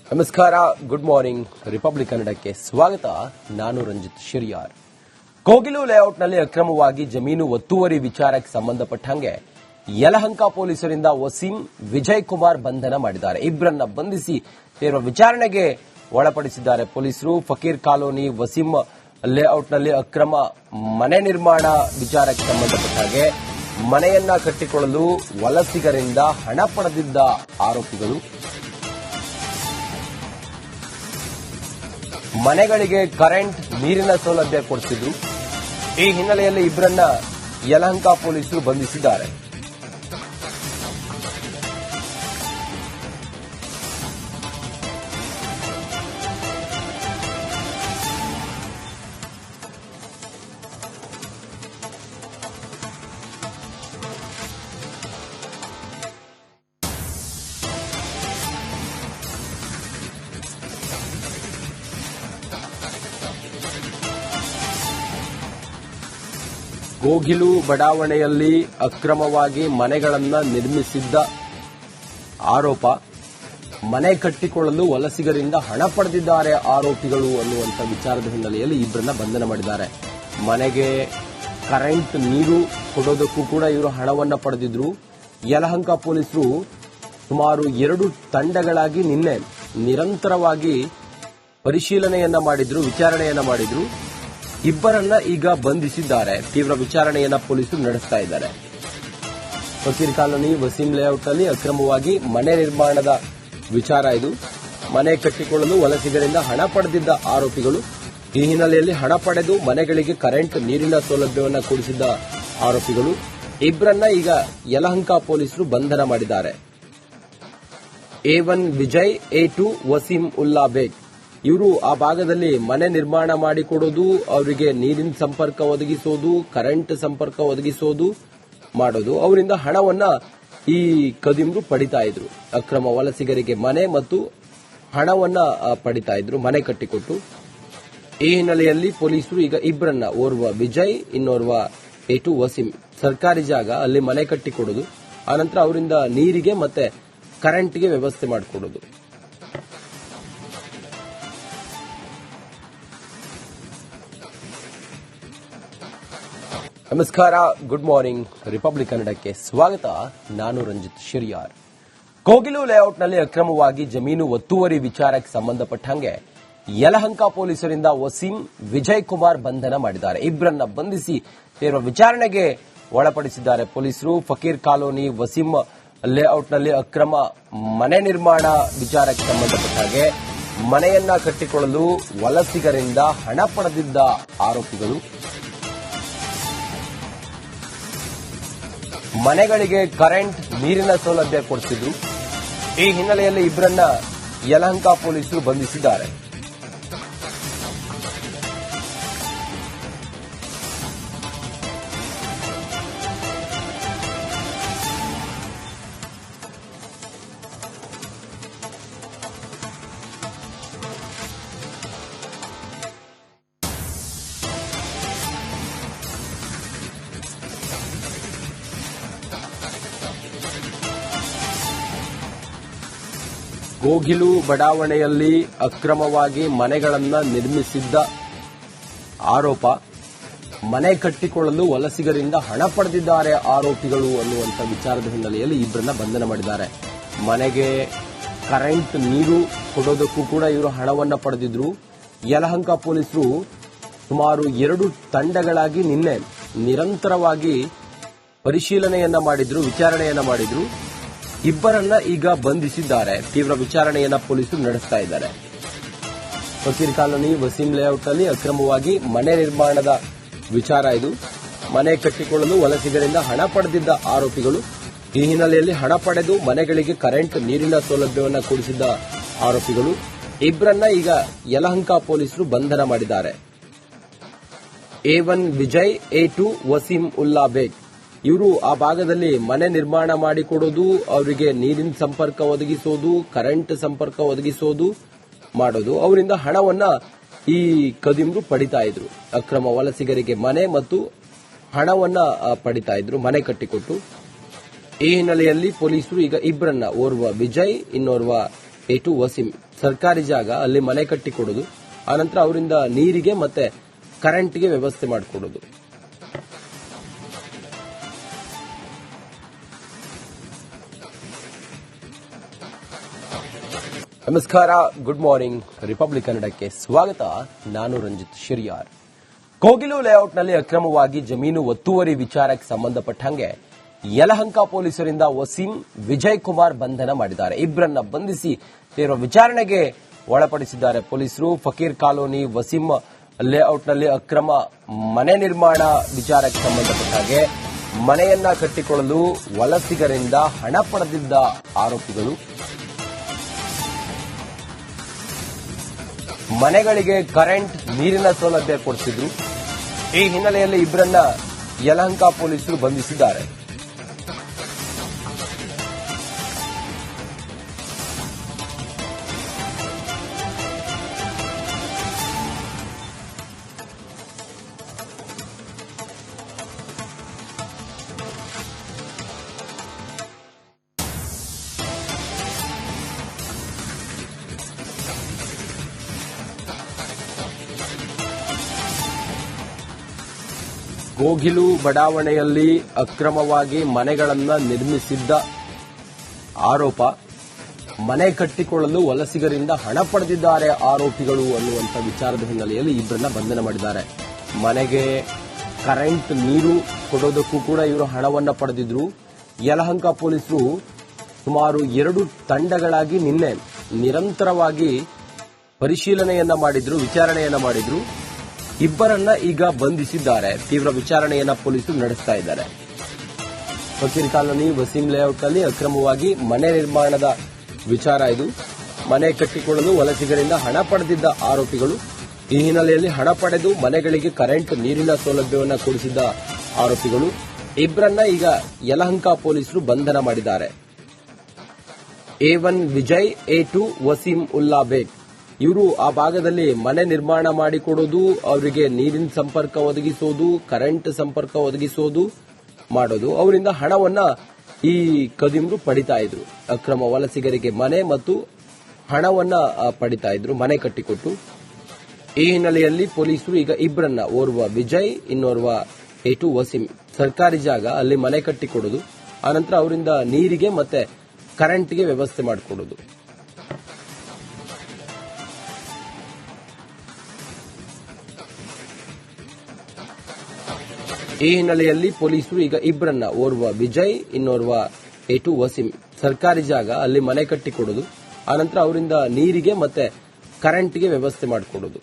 ನಮಸ್ಕಾರ, good morning. Republic ಕನ್ನಡಕ್ಕೆ ಸ್ವಾಗತ. ನಾನು ರಂಜಿತ್ ಶಿರಿಯಾರ್. ಕೋಗಿಲು ಲೇಔಟ್ನಲ್ಲಿ ಅಕ್ರಮವಾಗಿ ಜಮೀನು ಒತ್ತುವರಿ ವಿಚಾರಕ್ಕೆ ಸಂಬಂಧಪಟ್ಟಂಗೆ ಯಲಹಂಕ ಪೊಲೀಸರಿಂದ ವಸೀಂ ವಿಜಯ್ ಕುಮಾರ್ ಬಂಧನ ಮಾಡಿದ್ದಾರೆ. ಇಬ್ಬರನ್ನ ಬಂಧಿಸಿ ತೀವ್ರ ವಿಚಾರಣೆಗೆ ಒಳಪಡಿಸಿದ್ದಾರೆ ಪೊಲೀಸರು. ಫಕೀರ್ ಕಾಲೋನಿ ವಸೀಂ ಲೇಔಟ್ನಲ್ಲಿ ಅಕ್ರಮ ಮನೆ ನಿರ್ಮಾಣ ವಿಚಾರಕ್ಕೆ ಸಂಬಂಧಪಟ್ಟ ಹಾಗೆ ಮನೆಯನ್ನ ಕಟ್ಟಿಕೊಳ್ಳಲು ವಲಸಿಗರಿಂದ ಹಣ ಪಡೆದಿದ್ದ ಆರೋಪಿಗಳು ಮನೆಗಳಿಗೆ ಕರೆಂಟ್, ನೀರಿನ ಸೌಲಭ್ಯ ಕೊಡಿಸಿದ್ರು. ಈ ಹಿನ್ನೆಲೆಯಲ್ಲಿ ಇಬ್ಬರನ್ನ ಯಲಹಂಕ ಪೊಲೀಸರು ಬಂಧಿಸಿದ್ದಾರೆ. ಕೋಗಿಲು ಬಡಾವಣೆಯಲ್ಲಿ ಅಕ್ರಮವಾಗಿ ಮನೆಗಳನ್ನು ನಿರ್ಮಿಸಿದ್ದ ಆರೋಪ, ಮನೆ ಕಟ್ಟಿಕೊಳ್ಳಲು ವಲಸಿಗರಿಂದ ಹಣ ಪಡೆದಿದ್ದಾರೆ ಆರೋಪಿಗಳು ಅನ್ನುವಂಥ ವಿಚಾರದ ಹಿನ್ನೆಲೆಯಲ್ಲಿ ಇಬ್ಬರನ್ನ ಬಂಧನ ಮಾಡಿದ್ದಾರೆ. ಮನೆಗೆ ಕರೆಂಟ್, ನೀರು ಕೊಡೋದಕ್ಕೂ ಕೂಡ ಇವರು ಹಣವನ್ನು ಪಡೆದಿದ್ರು. ಯಲಹಂಕ ಪೊಲೀಸರು ಸುಮಾರು 2 ತಂಡಗಳಾಗಿ ನಿನ್ನೆ ನಿರಂತರವಾಗಿ ಪರಿಶೀಲನೆಯನ್ನ ಮಾಡಿದ್ರು, ವಿಚಾರಣೆಯನ್ನ ಮಾಡಿದ್ರು. ಇಬ್ಬರನ್ನ ಈಗ ಬಂಧಿಸಿದ್ದಾರೆ. ತೀವ್ರ ವಿಚಾರಣೆಯನ್ನ ಪೊಲೀಸರು ನಡೆಸ್ತಾ ಇದ್ದಾರೆ. ಫಕೀರ್ ಕಾಲೋನಿ ವಸೀಂ ಲೇಔಟ್ನಲ್ಲಿ ಅಕ್ರಮವಾಗಿ ಮನೆ ನಿರ್ಮಾಣದ ವಿಚಾರ ಇದು. ಮನೆ ಕಟ್ಟಿಕೊಳ್ಳಲು ವಲಸಿಗರಿಂದ ಹಣ ಪಡೆದಿದ್ದ ಆರೋಪಿಗಳು ಈ ಹಿನ್ನೆಲೆಯಲ್ಲಿ ಹಣ ಪಡೆದು ಮನೆಗಳಿಗೆ ಕರೆಂಟ್, ನೀರಿನ ಸೌಲಭ್ಯವನ್ನು ಕೊಡಿಸಿದ್ದ ಆರೋಪಿಗಳು ಇಬ್ಬರನ್ನ ಈಗ ಯಲಹಂಕ ಪೊಲೀಸರು ಬಂಧನ ಮಾಡಿದ್ದಾರೆ. A1 ವಿಜಯ್, A2 ವಸೀಂ ಉಲ್ಲಾ ಬೇಗ್. ಇವರು ಆ ಭಾಗದಲ್ಲಿ ಮನೆ ನಿರ್ಮಾಣ ಮಾಡಿಕೊಡೋದು, ಅವರಿಗೆ ನೀರಿನ ಸಂಪರ್ಕ ಒದಗಿಸೋದು, ಕರೆಂಟ್ ಸಂಪರ್ಕ ಒದಗಿಸೋದು ಮಾಡೋದು. ಅವರಿಂದ ಹಣವನ್ನ ಈ ಕದಿಮರು ಪಡಿತಾ ಇದ್ರು. ಅಕ್ರಮ ವಲಸಿಗರಿಗೆ ಮನೆ ಮತ್ತು ಹಣವನ್ನ ಪಡಿತಾ ಇದ್ರು, ಮನೆ ಕಟ್ಟಿಕೊಟ್ಟು. ಈ ಹಿನ್ನೆಲೆಯಲ್ಲಿ ಪೊಲೀಸರು ಈಗ ಇಬ್ಬರನ್ನ, ಓರ್ವ ವಿಜಯ್, ಇನ್ನೋರ್ವ A2 ವಸೀಂ, ಸರ್ಕಾರಿ ಜಾಗ ಅಲ್ಲಿ ಮನೆ ಕಟ್ಟಿಕೊಡೋದು, ಆನಂತರ ಅವರಿಂದ ನೀರಿಗೆ ಮತ್ತೆ ಕರೆಂಟ್ಗೆ ವ್ಯವಸ್ಥೆ ಮಾಡಿಕೊಡೋದು. ನಮಸ್ಕಾರ, ಗುಡ್ ಮಾರ್ನಿಂಗ್. ರಿಪಬ್ಲಿಕ್ ಕನ್ನಡಕ್ಕೆ ಸ್ವಾಗತ. ನಾನು ರಂಜಿತ್ ಶಿರಿಯಾರ್. ಕೋಗಿಲು ಲೇಔಟ್ನಲ್ಲಿ ಅಕ್ರಮವಾಗಿ ಜಮೀನು ಒತ್ತುವರಿ ವಿಚಾರಕ್ಕೆ ಸಂಬಂಧಪಟ್ಟಂಗೆ ಯಲಹಂಕ ಪೊಲೀಸರಿಂದ ವಸೀಂ ವಿಜಯ್ ಕುಮಾರ್ ಬಂಧನ ಮಾಡಿದ್ದಾರೆ. ಇಬ್ಬರನ್ನ ಬಂಧಿಸಿ ತೀವ್ರ ವಿಚಾರಣೆಗೆ ಒಳಪಡಿಸಿದ್ದಾರೆ ಪೊಲೀಸರು. ಫಕೀರ್ ಕಾಲೋನಿ ವಸೀಂ ಲೇಔಟ್ನಲ್ಲಿ ಅಕ್ರಮ ಮನೆ ನಿರ್ಮಾಣ ವಿಚಾರಕ್ಕೆ ಸಂಬಂಧಪಟ್ಟ ಹಾಗೆ ಮನೆಯನ್ನ ಕಟ್ಟಿಕೊಳ್ಳಲು ವಲಸಿಗರಿಂದ ಹಣ ಪಡೆದಿದ್ದ ಆರೋಪಿಗಳು ಮನೆಗಳಿಗೆ ಕರೆಂಟ್, ನೀರಿನ ಸೌಲಭ್ಯ ಕೊಡಿಸಿದ್ರು. ಈ ಹಿನ್ನೆಲೆಯಲ್ಲಿ ಇಬ್ಬರನ್ನ ಯಲಹಂಕ ಪೊಲೀಸರು ಬಂಧಿಸಿದ್ದಾರೆ. ಕೋಗಿಲು ಬಡಾವಣೆಯಲ್ಲಿ ಅಕ್ರಮವಾಗಿ ಮನೆಗಳನ್ನು ನಿರ್ಮಿಸಿದ್ದ ಆರೋಪ, ಮನೆ ಕಟ್ಟಿಕೊಳ್ಳಲು ವಲಸಿಗರಿಂದ ಹಣ ಪಡೆದಿದ್ದಾರೆ ಆರೋಪಿಗಳು ಅನ್ನುವಂಥ ವಿಚಾರದ ಹಿನ್ನೆಲೆಯಲ್ಲಿ ಇಬ್ಬರನ್ನ ಬಂಧನ ಮಾಡಿದ್ದಾರೆ. ಮನೆಗೆ ಕರೆಂಟ್, ನೀರು ಕೊಡೋದಕ್ಕೂ ಕೂಡ ಇವರು ಹಣವನ್ನು ಪಡೆದಿದ್ರು. ಯಲಹಂಕ ಪೊಲೀಸರು ಸುಮಾರು 2 ತಂಡಗಳಾಗಿ ನಿನ್ನೆ ನಿರಂತರವಾಗಿ ಪರಿಶೀಲನೆಯನ್ನ ಮಾಡಿದ್ರು, ವಿಚಾರಣೆಯನ್ನ ಮಾಡಿದ್ರು. ಇಬ್ಬರನ್ನ ಈಗ ಬಂಧಿಸಿದ್ದಾರೆ. ತೀವ್ರ ವಿಚಾರಣೆಯನ್ನ ಪೊಲೀಸರು ನಡೆಸ್ತಾ ಇದ್ದಾರೆ. ಫಕೀರ್ ಕಾಲೋನಿ ವಸೀಂ ಲೇಔಟ್ನಲ್ಲಿ ಅಕ್ರಮವಾಗಿ ಮನೆ ನಿರ್ಮಾಣದ ವಿಚಾರ ಇದು. ಮನೆ ಕಟ್ಟಿಕೊಳ್ಳಲು ವಲಸಿಗರಿಂದ ಹಣ ಪಡೆದಿದ್ದ ಆರೋಪಿಗಳು ಈ ಹಿನ್ನೆಲೆಯಲ್ಲಿ ಹಣ ಪಡೆದು ಮನೆಗಳಿಗೆ ಕರೆಂಟ್, ನೀರಿನ ಸೌಲಭ್ಯವನ್ನು ಕೊಡಿಸಿದ್ದ ಆರೋಪಿಗಳು ಇಬ್ಬರನ್ನ ಈಗ ಯಲಹಂಕ ಪೊಲೀಸರು ಬಂಧನ ಮಾಡಿದ್ದಾರೆ. A1 ವಿಜಯ್, A2 ವಸೀಂ ಉಲ್ಲಾ ಬೇಗ್. ಇವರು ಆ ಭಾಗದಲ್ಲಿ ಮನೆ ನಿರ್ಮಾಣ ಮಾಡಿಕೊಡೋದು, ಅವರಿಗೆ ನೀರಿನ ಸಂಪರ್ಕ ಒದಗಿಸೋದು, ಕರೆಂಟ್ ಸಂಪರ್ಕ ಒದಗಿಸೋದು ಮಾಡೋದು. ಅವರಿಂದ ಹಣವನ್ನ ಈ ಕದಿಮರು ಪಡಿತಾ ಇದ್ರು. ಅಕ್ರಮ ವಲಸಿಗರಿಗೆ ಮನೆ ಮತ್ತು ಹಣವನ್ನ ಪಡಿತಾ ಇದ್ರು, ಮನೆ ಕಟ್ಟಿಕೊಟ್ಟು. ಈ ಹಿನ್ನೆಲೆಯಲ್ಲಿ ಪೊಲೀಸರು ಈಗ ಇಬ್ಬರನ್ನ, ಓರ್ವ ವಿಜಯ್, ಇನ್ನೋರ್ವ A2 ವಸೀಂ ಸರ್ಕಾರಿ ಜಾಗ ಅಲ್ಲಿ ಮನೆ ಕಟ್ಟಿಕೊಡೋದು, ಆನಂತರ ಅವರಿಂದ ನೀರಿಗೆ ಮತ್ತೆ ಕರೆಂಟ್ಗೆ ವ್ಯವಸ್ಥೆ ಮಾಡಿಕೊಡೋದು. ನಮಸ್ಕಾರ, ಗುಡ್ ಮಾರ್ನಿಂಗ್, ರಿಪಬ್ಲಿಕ್ ಕನ್ನಡಕ್ಕೆ ಸ್ವಾಗತ. ನಾನು ರಂಜಿತ್ ಶಿರಿಯಾರ್. ಕೋಗಿಲು ಲೇಔಟ್ನಲ್ಲಿ ಅಕ್ರಮವಾಗಿ ಜಮೀನು ಒತ್ತುವರಿ ವಿಚಾರಕ್ಕೆ ಸಂಬಂಧಪಟ್ಟಂಗೆ ಯಲಹಂಕ ಪೊಲೀಸರಿಂದ ವಸೀಂ, ವಿಜಯ್ ಕುಮಾರ್ ಬಂಧನ ಮಾಡಿದ್ದಾರೆ. ಇಬ್ಬರನ್ನ ಬಂಧಿಸಿ ತೀವ್ರ ವಿಚಾರಣೆಗೆ ಒಳಪಡಿಸಿದ್ದಾರೆ ಪೊಲೀಸರು. ಫಕೀರ್ ಕಾಲೋನಿ ವಸೀಂ ಲೇಔಟ್ನಲ್ಲಿ ಅಕ್ರಮ ಮನೆ ನಿರ್ಮಾಣ ವಿಚಾರಕ್ಕೆ ಸಂಬಂಧಪಟ್ಟಾಗೆ ಮನೆಯನ್ನ ಕಟ್ಟಿಕೊಳ್ಳಲು ವಲಸಿಗರಿಂದ ಹಣ ಪಡೆದಿದ್ದ ಆರೋಪಿಗಳು, ಮನೆಗಳಿಗೆ ಕರೆಂಟ್, ನೀರಿನ ಸೌಲಭ್ಯ ಕೊಡಿಸಿದ್ರು. ಈ ಹಿನ್ನೆಲೆಯಲ್ಲಿ ಇಬ್ಬರನ್ನ ಯಲಹಂಕ ಪೊಲೀಸರು ಬಂಧಿಸಿದ್ದಾರೆ. ಕೋಗಿಲು ಬಡಾವಣೆಯಲ್ಲಿ ಅಕ್ರಮವಾಗಿ ಮನೆಗಳನ್ನ ನಿರ್ಮಿಸಿದ್ದ ಆರೋಪ, ಮನೆ ಕಟ್ಟಿಕೊಳ್ಳಲು ವಲಸಿಗರಿಂದ ಹಣ ಪಡೆದಿದ್ದಾರೆ ಆರೋಪಿಗಳು ಅನ್ನುವಂಥ ವಿಚಾರದ ಹಿನ್ನೆಲೆಯಲ್ಲಿ ಇಬ್ಬರನ್ನ ಬಂಧನ ಮಾಡಿದ್ದಾರೆ. ಮನೆಗೆ ಕರೆಂಟ್, ನೀರು ಕೊಡೋದಕ್ಕೂ ಕೂಡ ಇವರು ಹಣವನ್ನ ಪಡೆದಿದ್ರು. ಯಲಹಂಕ ಪೊಲೀಸರು ಸುಮಾರು 2 ತಂಡಗಳಾಗಿ ನಿನ್ನೆ ನಿರಂತರವಾಗಿ ಪರಿಶೀಲನೆಯನ್ನ ಮಾಡಿದ್ರು, ವಿಚಾರಣೆಯನ್ನ ಮಾಡಿದ್ರು. ಇಬ್ಬರನ್ನ ಈಗ ಬಂಧಿಸಿದ್ದಾರೆ. ತೀವ್ರ ವಿಚಾರಣೆಯನ್ನ ಪೊಲೀಸರು ನಡೆಸ್ತಾ ಇದ್ದಾರೆ. ಫಕೀರ್ ಕಾಲೋನಿ ವಸೀಂ ಲೇಔಟ್ನಲ್ಲಿ ಅಕ್ರಮವಾಗಿ ಮನೆ ನಿರ್ಮಾಣದ ವಿಚಾರ ಇದು. ಮನೆ ಕಟ್ಟಿಕೊಳ್ಳಲು ವಲಸಿಗರಿಂದ ಹಣ ಪಡೆದಿದ್ದ ಆರೋಪಿಗಳು. ಈ ಹಿನ್ನೆಲೆಯಲ್ಲಿ ಹಣ ಪಡೆದು ಮನೆಗಳಿಗೆ ಕರೆಂಟ್, ನೀರಿನ ಸೌಲಭ್ಯವನ್ನು ಕೊಡಿಸಿದ್ದ ಆರೋಪಿಗಳು. ಇಬ್ಬರನ್ನ ಈಗ ಯಲಹಂಕ ಪೊಲೀಸರು ಬಂಧನ ಮಾಡಿದ್ದಾರೆ. A1 ವಿಜಯ್, A2 ವಸೀಂ ಉಲ್ಲಾ ಬೇಗ್. ಇವರು ಆ ಭಾಗದಲ್ಲಿ ಮನೆ ನಿರ್ಮಾಣ ಮಾಡಿಕೊಡೋದು, ಅವರಿಗೆ ನೀರಿನ ಸಂಪರ್ಕ ಒದಗಿಸೋದು, ಕರೆಂಟ್ ಸಂಪರ್ಕ ಒದಗಿಸೋದು ಮಾಡೋದು. ಅವರಿಂದ ಹಣವನ್ನ ಈ ಕದಿಮರು ಪಡಿತಾ ಇದ್ರು. ಅಕ್ರಮ ವಲಸಿಗರಿಗೆ ಮನೆ ಮತ್ತು ಹಣವನ್ನ ಪಡಿತಾ ಇದ್ರು, ಮನೆ ಕಟ್ಟಿಕೊಟ್ಟು. ಈ ಹಿನ್ನೆಲೆಯಲ್ಲಿ ಪೊಲೀಸರು ಈಗ ಇಬ್ಬರನ್ನ, ಓರ್ವ ವಿಜಯ್, ಇನ್ನೋರ್ವ A2 ವಸೀಂ ಸರ್ಕಾರಿ ಜಾಗ ಅಲ್ಲಿ ಮನೆ ಕಟ್ಟಿಕೊಡೋದು, ಆನಂತರ ಅವರಿಂದ ನೀರಿಗೆ ಮತ್ತೆ ಕರೆಂಟ್ಗೆ ವ್ಯವಸ್ಥೆ ಮಾಡಿಕೊಡೋದು. ಈ ಹಿನ್ನೆಲೆಯಲ್ಲಿ ಪೊಲೀಸರು ಈಗ ಇಬ್ಬರನ್ನ, ಓರ್ವ ವಿಜಯ್, ಇನ್ನೋರ್ವ A2 ವಸೀಂ ಸರ್ಕಾರಿ ಜಾಗ ಅಲ್ಲಿ ಮನೆ ಕಟ್ಟಿಕೊಡೋದು, ಆನಂತರ ಅವರಿಂದ ನೀರಿಗೆ ಮತ್ತೆ ಕರೆಂಟ್ಗೆ ವ್ಯವಸ್ಥೆ ಮಾಡಿಕೊಡೋದು. ಈ ಹಿನ್ನೆಲೆಯಲ್ಲಿ ಪೊಲೀಸರು ಈಗ ಇಬ್ಬರನ್ನ, ಓರ್ವ ವಿಜಯ್, ಇನ್ನೋರ್ವ A2 ವಸೀಂ ಸರ್ಕಾರಿ ಜಾಗ ಅಲ್ಲಿ ಮನೆ ಕಟ್ಟಿಕೊಡೋದು, ಆನಂತರ ಅವರಿಂದ ನೀರಿಗೆ ಮತ್ತೆ ಕರೆಂಟ್ಗೆ ವ್ಯವಸ್ಥೆ ಮಾಡಿಕೊಡೋದು.